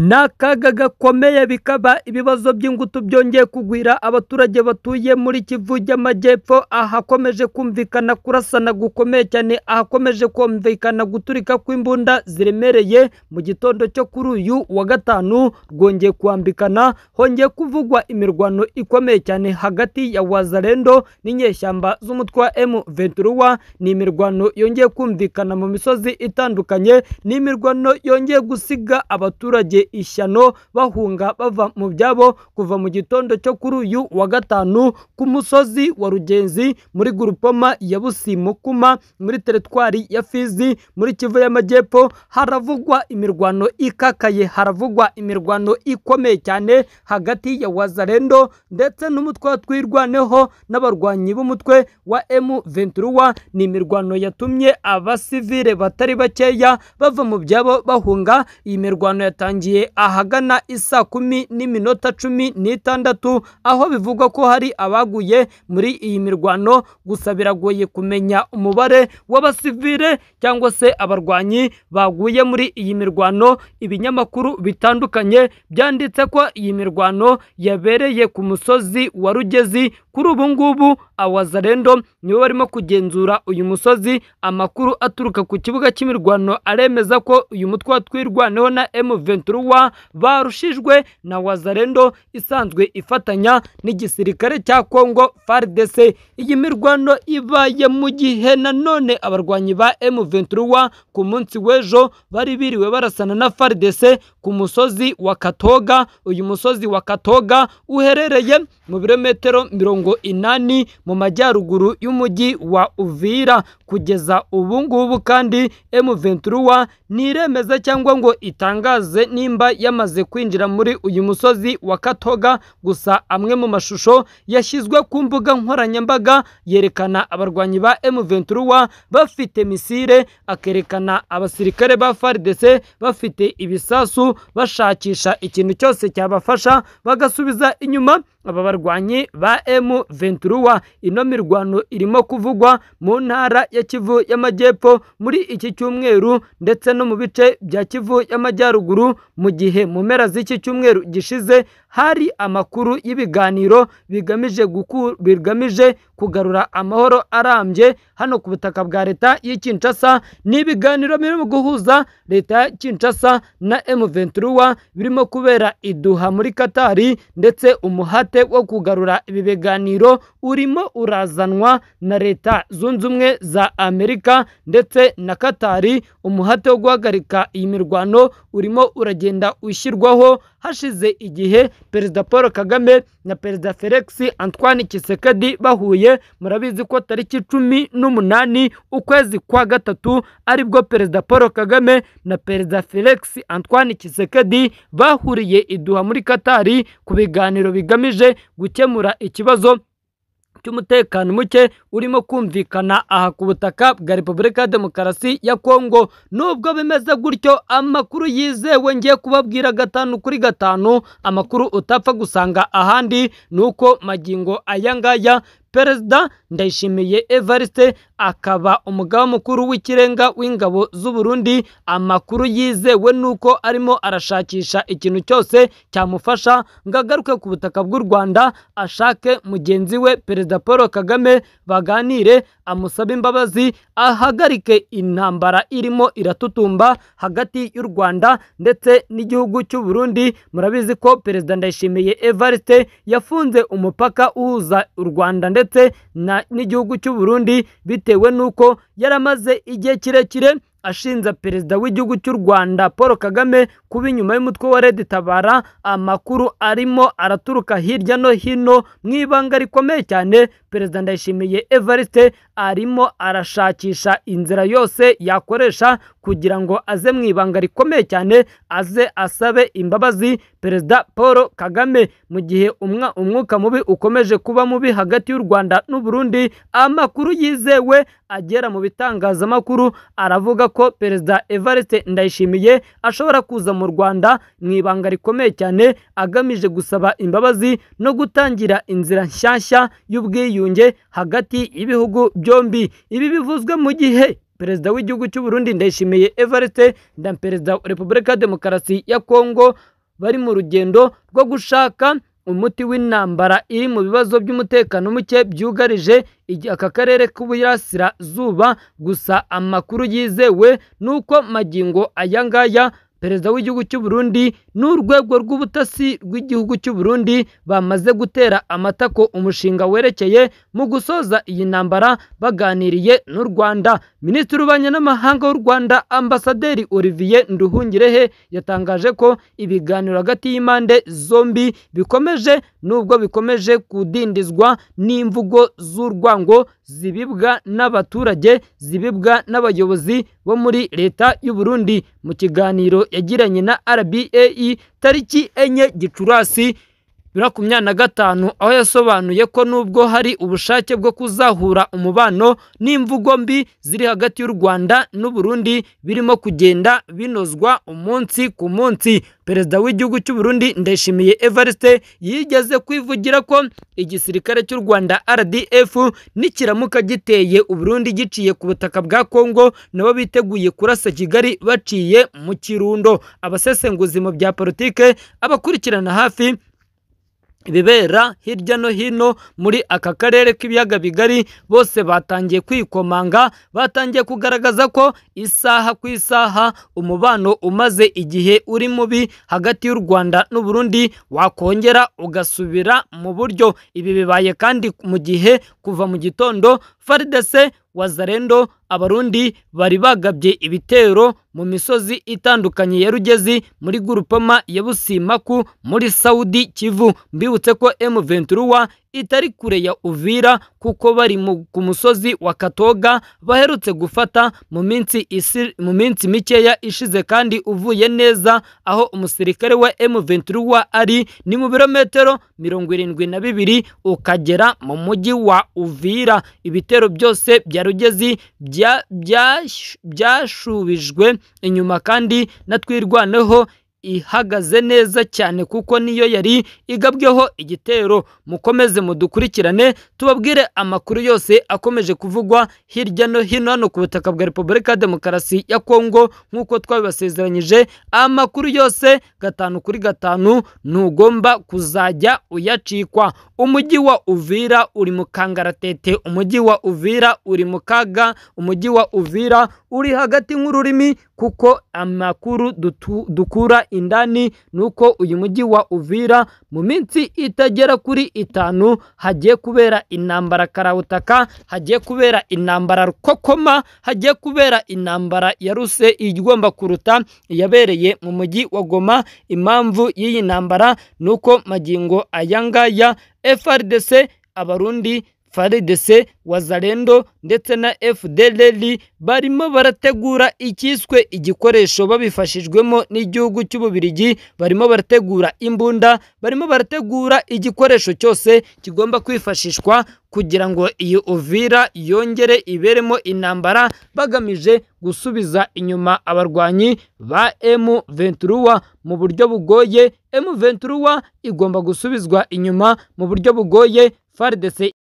N'akaga gakomeye bikaba ibibazo by'ingutu byongeye kugwira abaturage batuye muri Kivu y'Amajyepfo, ahakomeje kumvikana kurasana gukomeye cyane, ahakomeje kumvikana guturika kw'imbunda ziremereye. Mu gitondo cyo kuri uyu wa gatanu rwongeye kwambikana, hongeye kuvugwa imirwano ikomeye cyane hagati ya Wazalendo n'inyeshyamba z'umutwe wa M23. Ni imirwano yongeye kumvikana mu misozi itandukanye, ni imirwano yongeye gusiga abaturage ishyano bahunga bava mu byabo kuva mu gitondo cyo kuri uyu wa gatanu ku musozi wa Rugenzi muri grupoma ya Busimukuma muri teritwari ya Fizi muri Kivu y'Amajyepfo. Haravugwa imirwano ikakaye, haravugwa imirwano ikomeye cyane hagati ya Wazalendo ndetse n'umutwe wa Twirwaneho n'abarwanyi b'umutwe wa M23. Ni imirwano yatumye abasivile batari bakeya bava mu byabo bahunga. Iyi mirwano yatangiye ahagana isa 10:16, aho bivugwa ko hari abaguye muri iyi mirwano. Gusa biragoye kumenya umubare w'abasivile cyangwa se abarwanyi baguye muri iyi mirwano. Ibinyamakuru bitandukanye byanditse ko iyi mirwano yabereye ku musozi wa Rugezi. Kuri ubu ngubu Wazalendo nibo barimo kugenzura uyu musozi. Amakuru aturuka ku kibuga cy'imirwano aremeza ko uyu mutwe wa Twirwaneho na M23 barushijwe na Wazalendo isanzwe ifatanya n'igisirikare cya Kongo FARDC. Iyi mirwano ibaye mu gihe nanone abarwanyi ba M23 ku munsi w'ejo bari biriwe barasana na FARDC ku musozi wa Katoga. Uyu musozi wa Katoga uherereye mu birometero 80 mu majyaruguru y'umujyi wa Uvira. Kugeza ubu ngubu kandi M23 niremeza cyangwa ngo itangaze nimba yamaze kwinjira muri uyu musozi wa Katoga. Gusa amwe mu mashusho yashyizwe ku mbuga nkoranyambaga yerekana abarwanyi ba M23 bafite misile, akerekana abasirikare ba FARDC bafite ibisasu bashakisha ikintu cyose cyabafasha bagasubiza inyuma aba barwanyi ba M23. Ino mirwano irimo kuvugwa mu ntara ya Kivu y'Amajyepfo muri iki cyumweru ndetse no mu bice bya Kivu y'Amajyaruguru, mu gihe mu mpera z'iki cyumweru gishize hari amakuru y'ibiganiro bigamije kugarura amahoro arambye hano ku butaka bwa leta y'i Kinshasa. Ni ibiganiro birimo guhuza leta ya Kinshasa na M23 birimo kubera iduha muri Katari, ndetse umuhate wo kugarura ibi biganiro urimo urazanwa na leta zunze ubumwe za Amerika ndetse na Katari. Umuhate wo guhagarika iyi mirwano urimo uragenda ushyirwaho hashize igihe Perezida Paul Kagame na Perezida Felix Antoine Tshisekedi bahuye. Murabizi ko tariki 18 ukwezi kwa gatatu aribwo Perezida Paul Kagame na Perezida Felix Antoine Tshisekedi bahuriye iduha muri Katari ku biganiro bigamije gukemura ikibazo cy'umutekano muke urimo kumvikana aha ku butaka bwa Repubulika ya Demokarasi ya Kongo. Nubwo bimeze gutyo, amakuru yizewe ngiye kubabwira 5 kuri 5, amakuru utapfa gusanga ahandi, nuko magingo ayangaya Perezida Ndayishimiye Evariste akaba umugaba mukuru w'ikirenga w'ingabo z'u Burundi. Amakuru yizewe nuko arimo arashakisha ikintu cyose cyamufasha ngagaruke ku butaka bw'u Rwanda, ashake mugenzi we Perezida Paul Kagame baganire, amusaba imbabazi, ahagarike intambara irimo iratutumba hagati y'u Rwanda ndetse n'igihugu cy'u Burundi. Murabizi ko Perezida Ndayishimiye Evariste yafunze umupaka uhuza u Rwanda ndetse n'igihugu cy'u Burundi bitewe nuko yaramaze igihe kirekire ashinza Perezida w'igihugu cy'u Rwanda Paul Kagame kuba inyuma y'umutwe wa Red Tabara. Amakuru arimo araturuka hirya no hino mu ibanga rikomeye cyane. Perezida Ndayishimiye Evariste arimo arashakisha inzira yose yakoresha kugira ngo aze mu ibanga rikomeye cyane, aze asabe imbabazi Perezida Paul Kagame. Mu gihe umwuka mubi ukomeje kuba mubi hagati y'u Rwanda n'u Burundi, amakuru yizewe agera mu bitangazamakuru aravuga ko Perezida Evariste Ndayishimiye ashobora kuza mu Rwanda mu ibanga rikomeye cyane, agamije gusaba imbabazi no gutangira inzira nshyashya y'ubwiyunge hagati y'ibihugu byombi. Ibi bivuzwe mu gihe Perezida w'igihugu cy'u Burundi Ndayishimiye Evariste na Perezida wa Repubulika ya Demokarasi ya Kongo bari mu rugendo rwo gushaka umuti w'intambara iri mu bibazo by'umutekano muke byugarije aka karere k'uburasirazuba. Gusa amakuru yizewe nuko magingo aya ngaya perezida w'igihugu cy'u Burundi n'urwego rw'ubutasi rw'igihugu cy'u Burundi bamaze gutera amatako umushinga werekeye mu gusoza iyi ntambara baganiriye n'u Rwanda. Minisitiri w'Ububanyi n'Amahanga w'u Rwanda Ambasaderi Olivier Nduhungirehe yatangaje ko ibiganiro hagati y'impande zombi bikomeje, nubwo bikomeje kudindizwa n'imvugo z'urwango zibibwa n'abaturage, zibibwa n'abayobozi bo muri leta y'u Burundi. Mu kiganiro yagiranye na RBA tariki 4 Gicurasi 2025, aho yasobanuye ko nubwo hari ubushake bwo kuzahura umubano n'imvugo mbi ziri hagati y'u Rwanda n'u Burundi birimo kugenda binozwa umunsi ku munsi. Perezida w'igihugu cy'u Burundi Ndayishimiye Evariste yigeze kwivugira ko igisirikare cy'u Rwanda RDF nikiramuka giteye u Burundi giciye ku butaka bwa Kongo nabo biteguye kurasa Kigali baciye mu Kirundo. Abasesenguzi mu bya politike, abakurikirana hafi ibibera hirya no hino muri aka karere k'ibiyaga bigari, bose batangiye kwikomanga, batangiye kugaragaza ko isaha ku isaha umubano umaze igihe uri mubi hagati y'u Rwanda n'u Burundi wakongera ugasubira mu buryo. Ibi bibaye kandi mu gihe kuva mu gitondo FARDC Wazalendo Abarundi bari bagabye ibitero mu misozi itandukanye ya Rugezi muri grupama ya Busimaku muri Saudi Kivu. Mbibutse ko M23 itari kure ya Uvira kuko bari ku musozi wa Katoga baherutse gufata mu minsi mikeya ishize, kandi uvuye neza aho umusirikare wa M23 ari ni mu birometero 72 ukagera mu mujyi wa Uvira. Ibitero byose bya Rugezi byashubijwe inyuma, kandi natwirwaneho ihagaze neza cyane kuko niyo yari igabweho igitero. Mukomeze mudukurikirane tubabwire amakuru yose akomeje kuvugwa hirya no hino hano ku butaka bwa Repubulika ya Demokarasi ya Kongo nk'uko twabibasezeranyije. Amakuru yose 5 kuri 5 ntugomba kuzajya uyacikwa. Umujyi wa Uvira uri mu kangaratete, umujyi wa Uvira uri mu kaga, umujyi wa Uvira uri hagati nk'ururimi, kuko amakuru dukura indani nuko uyu mujyi wa Uvira mu minsi itagera kuri 5 hagiye kubera intambara karabutaka, hagiye kubera intambara rukokoma, hagiye kubera intambara yaruse igomba kuruta yabereye mu mujyi wa Goma. Impamvu y'iyi ntambara nuko magingo ayangaya FARDC, Abarundi, FARDC, Wazalendo ndetse na FDLR barimo barategura ikiswe igikoresho babifashijwemo n'igihugu cy'Ububirigi. Barimo barategura imbunda, barimo barategura igikoresho cyose kigomba kwifashishwa kugira ngo iyi Uvira yongere iberemo intambara, bagamije gusubiza inyuma abarwanyi ba M23 mu buryo bugoye. M23 igomba gusubizwa inyuma mu buryo bugoye. FARDC